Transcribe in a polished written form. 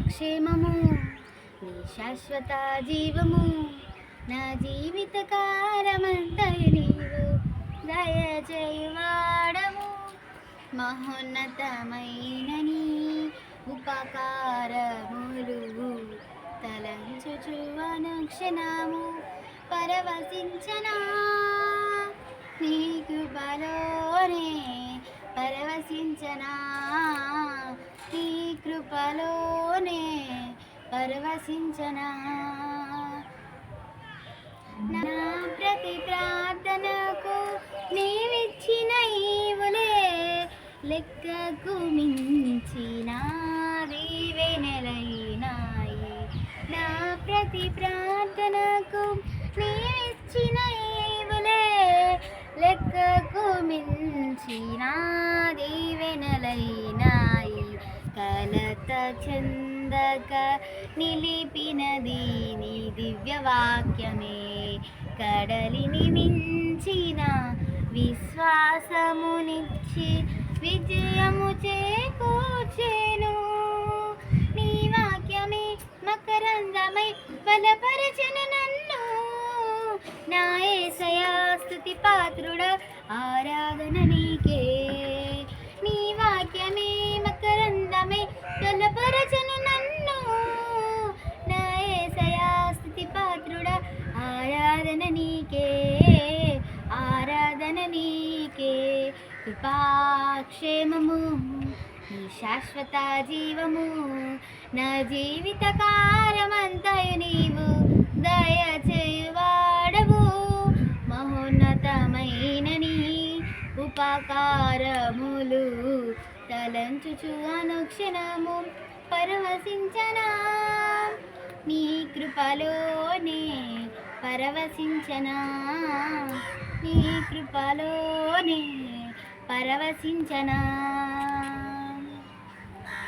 క్షేమము నీ శాశ్వత జీవము నా జీవిత కాలమంతయు నీవు దయచేయువాడము మహోన్నతమైన నీ ఉపకారములు తలంచుచు అనుక్షణము పరవశించనా నీ కృపలోనే పరవశించనా నీ కృపలోనే పరవశించనా నా ప్రతి ప్రార్థనకు నీవిచ్చిన ఈవులే లెక్కకు మించిన దీవెనలైనాయి నా ప్రతి ప్రార్థనకు నీవిచ్చిన ఈవులే లెక్కకు మించిన దీవెనలైనాయి కలత చందక నిలిపినది నీ దివ్యవాక్యమే కడలిని మించిన విశ్వాసమునిచ్చి విజయము చేకూర్చెను నీ వాక్యమే మకరందమై బలపరచెను నన్ను నా యేసయ్యా స్తుతి పాత్రుడా ఆరాధన నీకే నీ వాక్యమే మకరందమై బలపరచెను నన్ను నా యేసయ్యా స్తుతి పాత్రుడా ఆరాధన నీకే ఆరాధన నీకే కృపాక్షేమము నీ శాశ్వత జీవము నా జీవిత కాలమంతయు నీవు దయచేయువాడవు మహోన్నతమైన నీ ఉపకారములు తలంచుచు అనుక్షణము పరవశించనా నీ కృపలోనే పరవశించనా నీ కృపలోనే పరవశించనా